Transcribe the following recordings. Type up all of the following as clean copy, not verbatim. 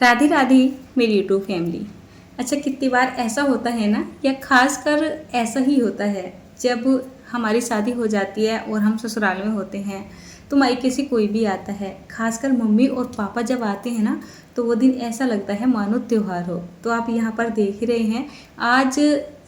राधे राधे मेरी YouTube family. अच्छा, कितनी बार ऐसा होता है ना, या खासकर ऐसा ही होता है जब हमारी शादी हो जाती है और हम ससुराल में होते हैं, तो मायके से कोई भी आता है, खासकर मम्मी और पापा जब आते हैं ना, तो वो दिन ऐसा लगता है मानो त्योहार हो। तो आप यहाँ पर देख ही रहे हैं, आज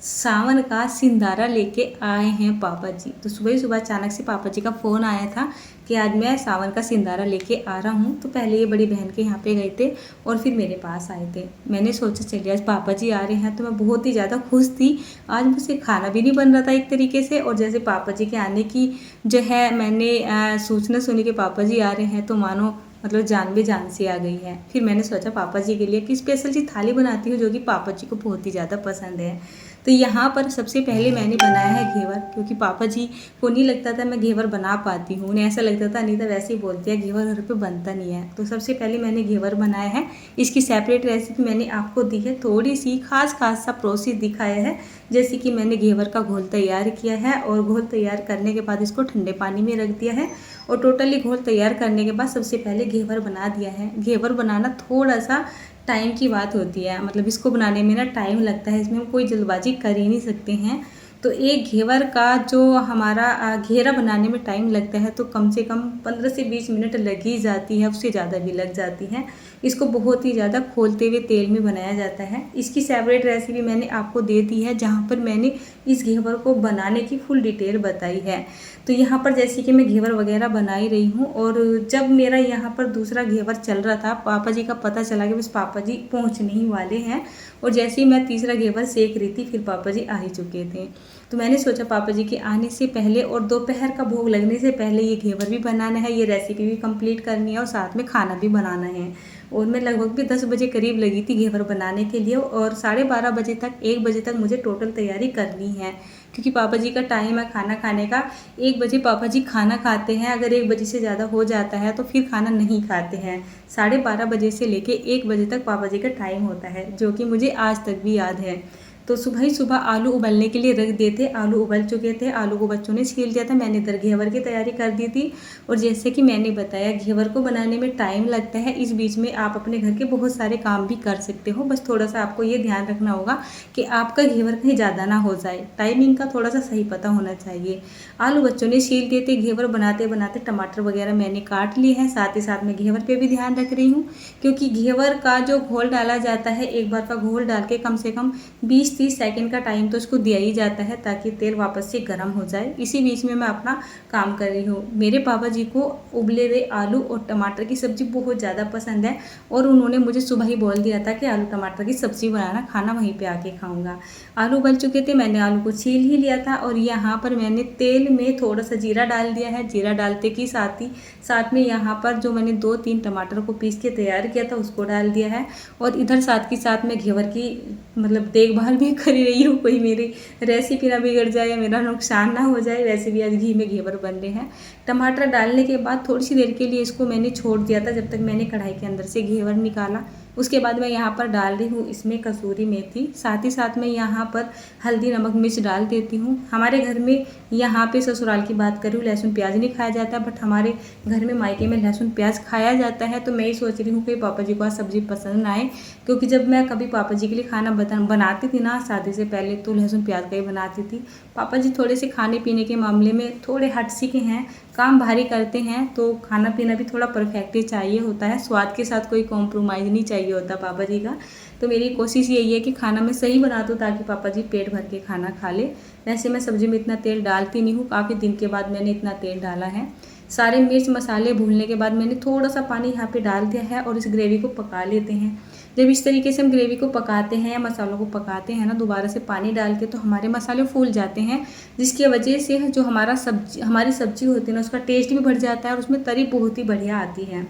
सावन का सिंदारा लेके आए हैं पापा जी। तो सुबह ही सुबह अचानक से पापा जी का फ़ोन आया था कि आज मैं सावन का सिंदारा लेके आ रहा हूँ। तो पहले ये बड़ी बहन के यहाँ पे गए थे और फिर मेरे पास आए थे। मैंने सोचा चलिए आज पापा जी आ रहे हैं, तो मैं बहुत ही ज़्यादा खुश थी। आज मुझसे खाना भी नहीं बन रहा था एक तरीके से, और जैसे पापा जी के आने की जो है मैंने सूचना सुनी कि पापा जी आ रहे हैं, तो मानो मतलब जान भी जान से आ गई है। फिर मैंने सोचा पापा जी के लिए कि स्पेशल सी थाली बनाती हूँ जो कि पापा जी को बहुत ही ज़्यादा पसंद है। तो यहाँ पर सबसे पहले मैंने बनाया है घेवर, क्योंकि पापा जी को नहीं लगता था मैं घेवर बना पाती हूँ। उन्हें ऐसा लगता था नहीं तो वैसे ही बोलते हैं घेवर घर पे बनता नहीं है। तो सबसे पहले मैंने घेवर बनाया है। इसकी सेपरेट रेसिपी मैंने आपको दी है, थोड़ी सी खास सा प्रोसेस दिखाया है। जैसे कि मैंने घेवर का घोल तैयार किया है, और घोल तैयार करने के बाद इसको ठंडे पानी में रख दिया है, और टोटली घोल तैयार करने के बाद सबसे पहले घेवर बना दिया है। घेवर बनाना थोड़ा सा टाइम की बात होती है, मतलब इसको बनाने में ना टाइम लगता है, इसमें हम कोई जल्दबाजी कर ही नहीं सकते हैं। तो एक घेवर का जो हमारा घेरा बनाने में टाइम लगता है, तो कम से कम 15 से 20 मिनट लग ही जाती है, उससे ज़्यादा भी लग जाती है। इसको बहुत ही ज़्यादा खोलते हुए तेल में बनाया जाता है। इसकी सेपरेट रेसिपी मैंने आपको दे दी है, जहाँ पर मैंने इस घेवर को बनाने की फुल डिटेल बताई है। तो यहाँ पर जैसे कि मैं घेवर वगैरह बना ही रही हूँ, और जब मेरा यहाँ पर दूसरा घेवर चल रहा था, पापा जी का पता चला कि बस पापा जी पहुँचने ही वाले हैं, और जैसे ही मैं तीसरा घेवर सेक रही थी, फिर पापा जी आ ही चुके थे। तो मैंने सोचा पापा जी के आने से पहले और दोपहर का भोग लगने से पहले ये घेवर भी बनाना है, ये रेसिपी भी कंप्लीट करनी है, और साथ में खाना भी बनाना है। और मैं लगभग भी 10 बजे करीब लगी थी घेवर बनाने के लिए, और 12:30 बजे तक 1 बजे तक मुझे टोटल तैयारी करनी है, क्योंकि पापा जी का टाइम है खाना खाने का। 1 बजे पापा जी खाना खाते हैं, अगर 1 बजे से ज़्यादा हो जाता है तो फिर खाना नहीं खाते हैं। 12:30 बजे से लेके 1 बजे तक पापा जी का टाइम होता है, जो कि मुझे आज तक भी याद है। तो सुबह ही सुबह आलू उबलने के लिए रख दिए थे, आलू उबल चुके थे, आलू को बच्चों ने छील दिया था, मैंने इधर घेवर की तैयारी कर दी थी। और जैसे कि मैंने बताया घेवर को बनाने में टाइम लगता है, इस बीच में आप अपने घर के बहुत सारे काम भी कर सकते हो। बस थोड़ा सा आपको ये ध्यान रखना होगा कि आपका घेवर कहीं ज़्यादा ना हो जाए, टाइमिंग का थोड़ा सा सही पता होना चाहिए। आलू बच्चों ने छील दिए थे, घेवर बनाते बनाते टमाटर वगैरह मैंने काट लिए हैं, साथ ही साथ मैं घेवर पे भी ध्यान रख रही हूँ, क्योंकि घेवर का जो घोल डाला जाता है, एक बार का घोल डाल के कम से कम 20-30 सेकंड का टाइम तो इसको दिया ही जाता है, ताकि तेल वापस से गर्म हो जाए। इसी बीच में मैं अपना काम कर रही हूँ। मेरे पापा जी को उबले हुए आलू और टमाटर की सब्ज़ी बहुत ज़्यादा पसंद है, और उन्होंने मुझे सुबह ही बोल दिया था कि आलू टमाटर की सब्ज़ी बनाना, खाना वहीं पे आके खाऊंगा। आलू बन चुके थे, मैंने आलू को छील ही लिया था, और यहाँ पर मैंने तेल में थोड़ा सा जीरा डाल दिया है। जीरा डालते की साथ में यहाँ पर जो मैंने 2-3 टमाटर को पीस के तैयार किया था उसको डाल दिया है। और इधर साथ के साथ मैं घेवर की मतलब देखभाल भी कर रही हूँ, कोई मेरी रेसिपी ना बिगड़ जाए या मेरा नुकसान ना हो जाए। वैसे भी आज घी में घेवर बन रहे हैं। टमाटर डालने के बाद थोड़ी सी देर के लिए इसको मैंने छोड़ दिया था, जब तक मैंने कढ़ाई के अंदर से घेवर निकाला। उसके बाद मैं यहाँ पर डाल रही हूँ इसमें कसूरी मेथी, साथ ही साथ मैं यहाँ पर हल्दी नमक मिर्च डाल देती हूँ। हमारे घर में यहाँ पे ससुराल की बात करूँ, लहसुन प्याज नहीं खाया जाता, बट हमारे घर में मायके में लहसुन प्याज खाया जाता है। तो मैं ही सोच रही हूँ कि पापा जी को आज सब्ज़ी पसंद आए, क्योंकि जब मैं कभी पापा जी के लिए खाना बनाती थी ना शादी से पहले, तो लहसुन प्याज का ही बनाती थी। पापा जी थोड़े से खाने पीने के मामले में थोड़े हटसी के हैं, काम भारी करते हैं, तो खाना पीना भी थोड़ा परफेक्ट ही चाहिए होता है, स्वाद के साथ कोई कॉम्प्रोमाइज़ नहीं चाहिए होता पापा जी का। तो मेरी कोशिश यही है कि खाना मैं सही बना दूँ, ताकि पापा जी पेट भर के खाना खा ले। वैसे मैं सब्ज़ी में इतना तेल डालती नहीं हूँ, काफ़ी दिन के बाद मैंने इतना तेल डाला है। सारे मिर्च मसाले भूनने के बाद मैंने थोड़ा सा पानी यहाँ पे डाल दिया है, और इस ग्रेवी को पका लेते हैं। जब इस तरीके से हम ग्रेवी को पकाते हैं या मसालों को पकाते हैं ना दोबारा से पानी डाल के, तो हमारे मसाले फूल जाते हैं, जिसकी वजह से जो हमारी सब्जी होती है ना, उसका टेस्ट भी बढ़ जाता है, और उसमें तरी बहुत ही बढ़िया आती है।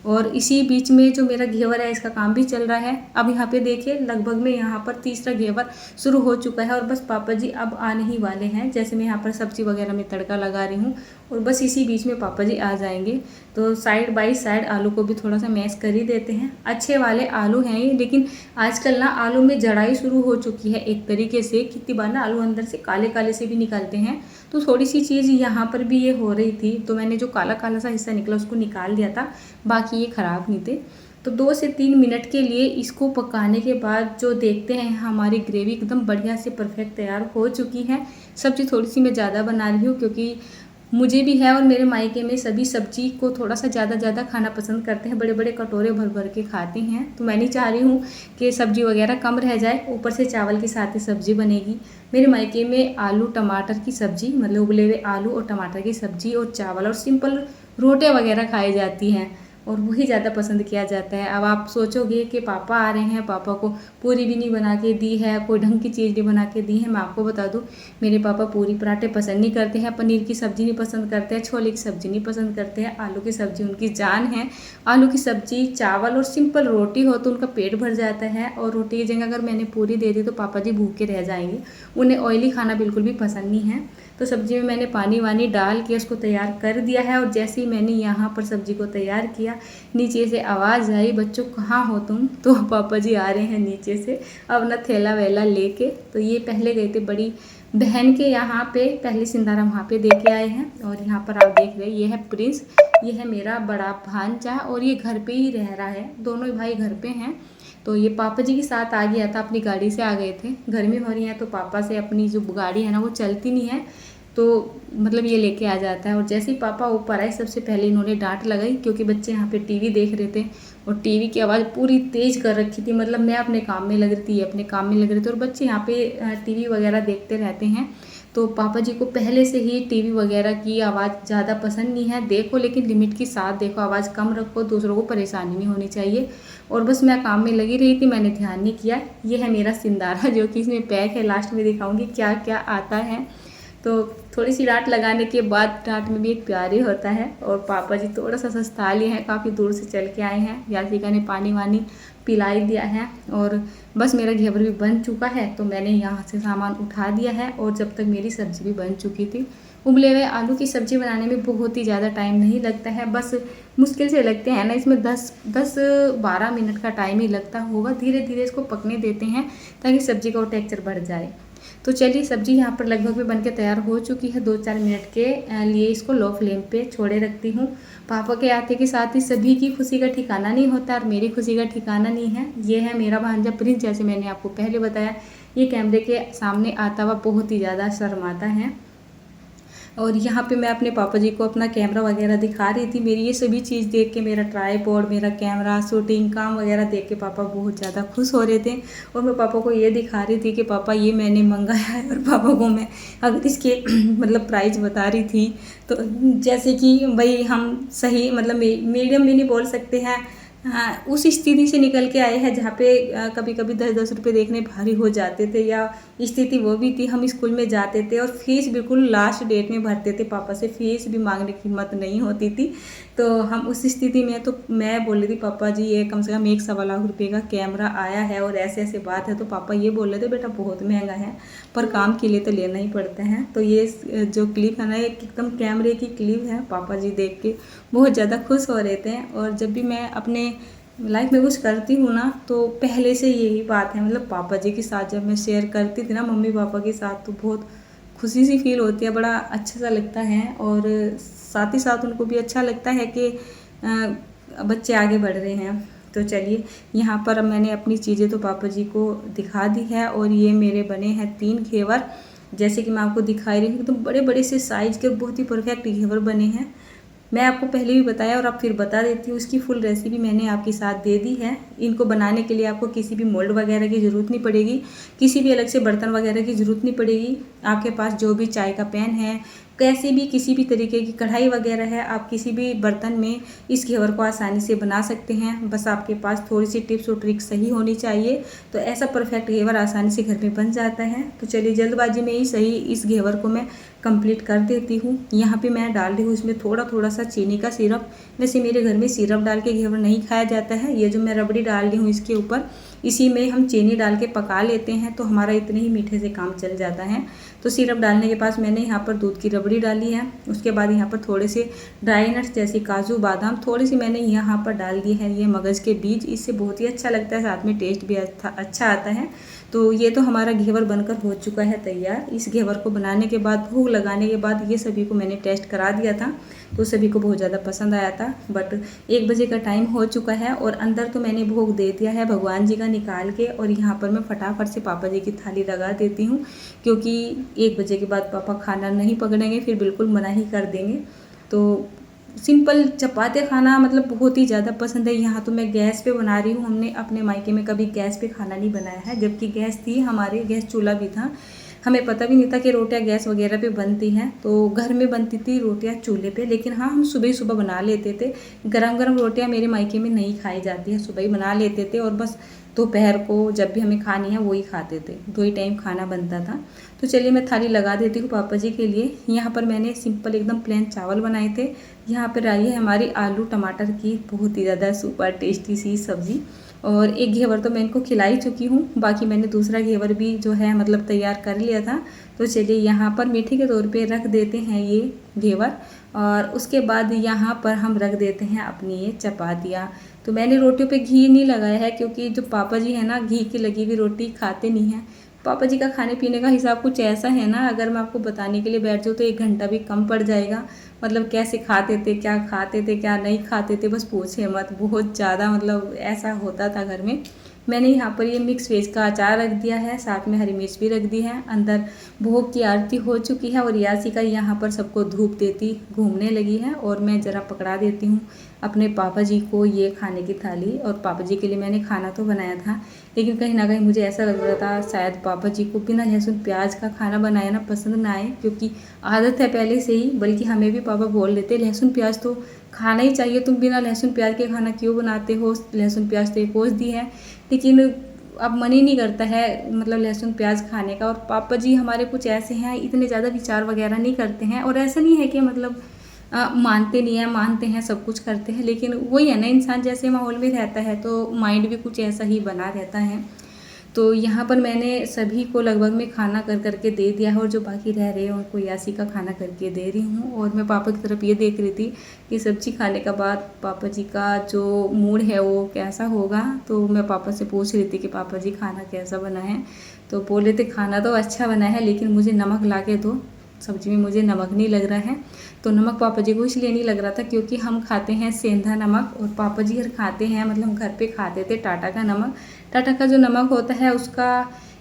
और इसी बीच में जो मेरा घेवर है इसका काम भी चल रहा है। अब यहाँ पे देखिए लगभग में यहाँ पर तीसरा घेवर शुरू हो चुका है, और बस पापा जी अब आने ही वाले हैं। जैसे मैं यहाँ पर सब्जी वगैरह में तड़का लगा रही हूँ, और बस इसी बीच में पापा जी आ जाएंगे। तो साइड बाय साइड आलू को भी थोड़ा सा मैश कर ही देते हैं। अच्छे वाले आलू हैं ये, लेकिन आजकल ना आलू में जड़ाई शुरू हो चुकी है एक तरीके से। कितनी बार ना आलू अंदर से काले काले से भी निकलते हैं, तो थोड़ी सी चीज़ यहाँ पर भी ये हो रही थी। तो मैंने जो काला काला सा हिस्सा निकला उसको निकाल दिया था, बाकी ये ख़राब नहीं थे। तो 2 से 3 मिनट के लिए इसको पकाने के बाद जो देखते हैं हमारी ग्रेवी एकदम बढ़िया से परफेक्ट तैयार हो चुकी है। सब्ज़ी थोड़ी सी मैं ज़्यादा बना रही हूँ क्योंकि मुझे भी है और मेरे मायके में सभी सब्जी को थोड़ा सा ज़्यादा खाना पसंद करते हैं, बड़े बड़े कटोरे भर भर के खाते हैं। तो मैं नहीं चाह रही हूँ कि सब्जी वगैरह कम रह जाए, ऊपर से चावल के साथ ही सब्जी बनेगी। मेरे मायके में आलू टमाटर की सब्ज़ी, मतलब उबले हुए आलू और टमाटर की सब्ज़ी और चावल और सिंपल रोटियाँ वगैरह खाई जाती हैं और वही ज़्यादा पसंद किया जाता है। अब आप सोचोगे कि पापा आ रहे हैं, पापा को पूरी भी नहीं बना के दी है, कोई ढंग की चीज़ नहीं बना के दी है। मैं आपको बता दूं, मेरे पापा पूरी पराठे पसंद नहीं करते हैं, पनीर की सब्ज़ी नहीं पसंद करते हैं, छोले की सब्ज़ी नहीं पसंद करते हैं। आलू की सब्ज़ी उनकी जान है। आलू की सब्ज़ी, चावल और सिंपल रोटी हो तो उनका पेट भर जाता है, और रोटी की जगह अगर मैंने पूरी दे दी तो पापा जी भूखे रह जाएंगे। उन्हें ऑयली खाना बिल्कुल भी पसंद नहीं है। तो सब्ज़ी में मैंने पानी वानी डाल के उसको तैयार कर दिया है, और जैसे ही मैंने यहाँ पर सब्ज़ी को तैयार किया, नीचे से आवाज़ आई, बच्चों कहाँ हो तुम? तो पापा जी आ रहे हैं नीचे से अपना थैला वैला लेके। तो ये पहले गए थे बड़ी बहन के यहाँ पे, पहले सिंधारा वहाँ पे दे के आए हैं। और यहाँ पर आप देख रहे हैं, ये है प्रिंस, ये है मेरा बड़ा भांजा, और ये घर पे ही रह रहा है। दोनों ही भाई घर पे हैं। तो ये पापा जी के साथ आ गया था, अपनी गाड़ी से आ गए थे। गर्मी हो रही है तो पापा से अपनी जो गाड़ी है ना वो चलती नहीं है, तो मतलब ये लेके आ जाता है। और जैसे ही पापा ऊपर आए, सबसे पहले इन्होंने डांट लगाई क्योंकि बच्चे यहाँ पे टीवी देख रहे थे और टीवी की आवाज़ पूरी तेज़ कर रखी थी। मतलब मैं अपने काम में लग रही थी, ये अपने काम में लग रहे थे, और बच्चे यहाँ पे टीवी वगैरह देखते रहते हैं। तो पापा जी को पहले से ही टीवी वगैरह की आवाज़ ज़्यादा पसंद नहीं है। देखो लेकिन लिमिट के साथ देखो, आवाज़ कम रखो, दूसरों को परेशानी नहीं होनी चाहिए। और बस मैं काम में लगी रही थी, मैंने ध्यान नहीं किया। ये है मेरा सिंदारा जो कि इसमें पैक है, लास्ट में दिखाऊंगी क्या क्या आता है। तो थोड़ी सी डांट लगाने के बाद, डांट में भी एक प्यार ही होता है। और पापा जी थोड़ा सा सस्ता लिए हैं, काफ़ी दूर से चल के आए हैं। यात्रिका ने पानी वानी पिलाई दिया है, और बस मेरा घेवर भी बन चुका है। तो मैंने यहाँ से सामान उठा दिया है, और जब तक मेरी सब्ज़ी भी बन चुकी थी। उबले हुए आलू की सब्ज़ी बनाने में बहुत ही ज़्यादा टाइम नहीं लगता है, बस मुश्किल से लगते हैं ना, इसमें 10-12 मिनट का टाइम ही लगता होगा। धीरे धीरे इसको पकने देते हैं ताकि सब्ज़ी का टेक्सचर बढ़ जाए। तो चलिए, सब्ज़ी यहाँ पर लगभग भी बनके तैयार हो चुकी है। 2-4 मिनट के लिए इसको लो फ्लेम पे छोड़े रखती हूँ। पापा के आते के साथ ही सभी की खुशी का ठिकाना नहीं होता, और मेरी खुशी का ठिकाना नहीं है। ये है मेरा भांजा प्रिंस, जैसे मैंने आपको पहले बताया। ये कैमरे के सामने आता हुआ बहुत ही ज़्यादा शर्माता है। और यहाँ पे मैं अपने पापा जी को अपना कैमरा वगैरह दिखा रही थी। मेरी ये सभी चीज़ देख के, मेरा ट्राइपॉड, मेरा कैमरा, शूटिंग काम वगैरह देख के पापा बहुत ज़्यादा खुश हो रहे थे। और मैं पापा को ये दिखा रही थी कि पापा ये मैंने मंगाया है। और पापा को मैं अगर इसके मतलब प्राइस बता रही थी, तो जैसे कि भाई हम सही मतलब मीडियम भी नहीं बोल सकते हैं। हाँ, उस स्थिति से निकल के आए हैं जहाँ पे कभी कभी 10-10 रुपये देखने भारी हो जाते थे, या स्थिति वो भी थी। हम स्कूल में जाते थे और फीस बिल्कुल लास्ट डेट में भरते थे, पापा से फीस भी मांगने की हिम्मत नहीं होती थी। तो हम उस स्थिति में, तो मैं बोल रही थी पापा जी ये कम से कम 1-1.25 लाख रुपये का कैमरा आया है और ऐसे ऐसे बात है। तो पापा ये बोल रहे थे बेटा बहुत महंगा है, पर काम के लिए तो लेना ही पड़ता है। तो ये जो क्लिप है ना, एकदम कैमरे की क्लिप है। पापा जी देख के बहुत ज़्यादा खुश हो रहे थे। और जब भी मैं अपने लाइफ में कुछ करती हूँ ना, तो पहले से यही बात है, मतलब पापा जी के साथ जब मैं शेयर करती थी ना, मम्मी पापा के साथ, तो बहुत खुशी सी फील होती है, बड़ा अच्छा सा लगता है। और साथ ही साथ उनको भी अच्छा लगता है कि बच्चे आगे बढ़ रहे हैं। तो चलिए, यहाँ पर अब मैंने अपनी चीज़ें तो पापा जी को दिखा दी है। और ये मेरे बने हैं 3 घेवर, जैसे कि मैं आपको दिखाई रही हूँ, एकदम बड़े बड़े से साइज के बहुत ही परफेक्ट घेवर बने हैं। मैं आपको पहले भी बताया और अब फिर बता देती हूँ, उसकी फुल रेसिपी मैंने आपके साथ दे दी है। इनको बनाने के लिए आपको किसी भी मोल्ड वगैरह की ज़रूरत नहीं पड़ेगी, किसी भी अलग से बर्तन वगैरह की ज़रूरत नहीं पड़ेगी। आपके पास जो भी चाय का पैन है, कैसे भी किसी भी तरीके की कढ़ाई वगैरह है, आप किसी भी बर्तन में इस घेवर को आसानी से बना सकते हैं। बस आपके पास थोड़ी सी टिप्स और ट्रिक्स सही होनी चाहिए, तो ऐसा परफेक्ट घेवर आसानी से घर में बन जाता है। तो चलिए, जल्दबाजी में ही सही इस घेवर को मैं कंप्लीट कर देती हूँ। यहाँ पे मैं डाल रही हूँ इसमें थोड़ा सा चीनी का सिरप। वैसे मेरे घर में सिरप डाल के घेवर नहीं खाया जाता है। ये जो मैं रबड़ी डाल रही हूँ इसके ऊपर, इसी में हम चीनी डाल के पका लेते हैं, तो हमारा इतने ही मीठे से काम चल जाता है। तो सिरप डालने के बाद मैंने यहाँ पर दूध की रबड़ी डाली है। उसके बाद यहाँ पर थोड़े से ड्राई नट्स जैसे काजू बादाम थोड़ी सी मैंने यहाँ पर डाल दी है, ये मगज़ के बीज। इससे बहुत ही अच्छा लगता है, साथ में टेस्ट भी अच्छा आता है। तो ये तो हमारा घेवर बनकर हो चुका है तैयार। इस घेवर को बनाने के बाद, भूख लगाने के बाद, ये सभी को मैंने टेस्ट करा दिया था तो सभी को बहुत ज़्यादा पसंद आया था। बट 1 बजे का टाइम हो चुका है और अंदर तो मैंने भोग दे दिया है भगवान जी का निकाल के, और यहाँ पर मैं फटाफट से पापा जी की थाली लगा देती हूँ, क्योंकि 1 बजे के बाद पापा खाना नहीं पकड़ेंगे, फिर बिल्कुल मना ही कर देंगे। तो सिंपल चपाती खाना मतलब बहुत ही ज़्यादा पसंद है। यहाँ तो मैं गैस पे बना रही हूँ। हमने अपने मायके में कभी गैस पे खाना नहीं बनाया है, जबकि गैस थी हमारे, गैस चूल्हा भी था। हमें पता भी नहीं था कि रोटियां गैस वगैरह पे बनती हैं। तो घर में बनती थी रोटियां चूल्हे पे, लेकिन हाँ हम सुबह सुबह बना लेते थे। गरम गरम रोटियां मेरे मायके में नहीं खाई जाती है, सुबह ही बना लेते थे और बस दोपहर को जब भी हमें खानी है वही खाते थे। 2 ही टाइम खाना बनता था। तो चलिए मैं थाली लगा देती हूँ पापा जी के लिए। यहाँ पर मैंने सिंपल एकदम प्लेन चावल बनाए थे। यहाँ पर आई है हमारी आलू टमाटर की बहुत ही ज़्यादा सुपर टेस्टी सी सब्ज़ी, और एक घेवर तो मैं इनको खिला ही चुकी हूँ। बाकी मैंने दूसरा घेवर भी जो है मतलब तैयार कर लिया था। तो चलिए यहाँ पर मीठे के तौर पे रख देते हैं ये घेवर, और उसके बाद यहाँ पर हम रख देते हैं अपनी ये चपातियाँ। तो मैंने रोटियों पे घी नहीं लगाया है, क्योंकि जो पापा जी हैं ना घी की लगी हुई रोटी खाते नहीं हैं। पापा जी का खाने पीने का हिसाब कुछ ऐसा है ना, अगर मैं आपको बताने के लिए बैठ जाऊँ तो 1 घंटा भी कम पड़ जाएगा। मतलब कैसे खाते थे, क्या खाते थे, क्या नहीं खाते थे, बस पूछे मत। बहुत ज़्यादा मतलब ऐसा होता था घर में। मैंने यहाँ पर ये मिक्स वेज का अचार रख दिया है, साथ में हरी मिर्च भी रख दी है। अंदर भोग की आरती हो चुकी है और यासी का यहाँ पर सबको धूप देती घूमने लगी है, और मैं ज़रा पकड़ा देती हूँ अपने पापा जी को ये खाने की थाली। और पापा जी के लिए मैंने खाना तो बनाया था, लेकिन कहीं ना कहीं मुझे ऐसा लग रहा था शायद पापा जी को बिना लहसुन प्याज का खाना बनाया ना पसंद ना आए, क्योंकि आदत है पहले से ही। बल्कि हमें भी पापा बोल देते लहसुन प्याज तो खाना ही चाहिए, तुम बिना लहसुन प्याज के खाना क्यों बनाते हो, लहसुन प्याज तो एक औषधि है। लेकिन अब मन ही नहीं करता है मतलब लहसुन प्याज खाने का। और पापा जी हमारे कुछ ऐसे हैं, इतने ज़्यादा विचार वगैरह नहीं करते हैं, और ऐसा नहीं है कि मतलब मानते नहीं हैं, मानते हैं, सब कुछ करते हैं। लेकिन वही है ना, इंसान जैसे माहौल में रहता है तो माइंड भी कुछ ऐसा ही बना रहता है। तो यहाँ पर मैंने सभी को लगभग में खाना कर करके दे दिया है, और जो बाकी रह रहे हैं उनको यासी का खाना करके दे रही हूँ। और मैं पापा की तरफ ये देख रही थी कि सब्जी खाने के बाद पापा जी का जो मूड है वो कैसा होगा। तो मैं पापा से पूछ रही थी कि पापा जी खाना कैसा बना है। तो बोल रहे थे खाना तो अच्छा बना है, लेकिन मुझे नमक ला के दो, सब्जी में मुझे नमक नहीं लग रहा है। तो नमक पापा जी को इसलिए नहीं लग रहा था क्योंकि हम खाते हैं सेंधा नमक, और पापा जी खाते हैं मतलब घर पे खाते थे टाटा का नमक। टाटा का जो नमक होता है उसका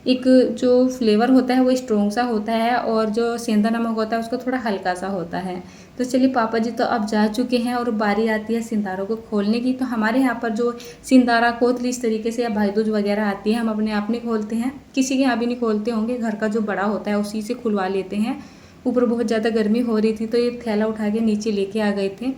एक जो फ्लेवर होता है वो स्ट्रॉन्ग सा होता है, और जो सेंधा नमक होता है उसका थोड़ा हल्का सा होता है। तो चलिए पापा जी तो अब जा चुके हैं और बारी आती है सिंदारों को खोलने की। तो हमारे यहाँ पर जो सिंदारा कोतली इस तरीके से या भाई दूज वगैरह आती है, हम अपने आप नहीं खोलते हैं, किसी के यहाँ भी नहीं खोलते होंगे, घर का जो बड़ा होता है उसी से खुलवा लेते हैं। ऊपर बहुत ज़्यादा गर्मी हो रही थी तो ये थैला उठा के नीचे लेके आ गए थे।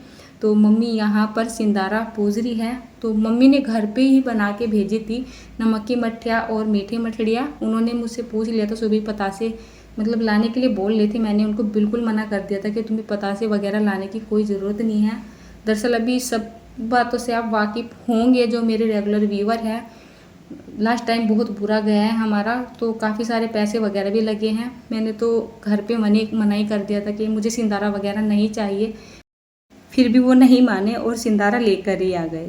तो मम्मी यहाँ पर सिंदारा पूज रही है। तो मम्मी ने घर पे ही बना के भेजी थी नमक की मठिया और मीठी मठड़ियाँ। उन्होंने मुझसे पूछ लिया था सुबह पतासे मतलब लाने के लिए बोल रहे थे, मैंने उनको बिल्कुल मना कर दिया था कि तुम्हें पतासे वगैरह लाने की कोई ज़रूरत नहीं है। दरअसल अभी सब बातों से आप वाकिफ़ होंगे जो मेरे रेगुलर व्यूअर हैं। लास्ट टाइम बहुत बुरा गया है हमारा, तो काफ़ी सारे पैसे वगैरह भी लगे हैं। मैंने तो घर पे मनाही कर दिया था कि मुझे सिंदारा वगैरह नहीं चाहिए, फिर भी वो नहीं माने और सिंदारा लेकर ही आ गए।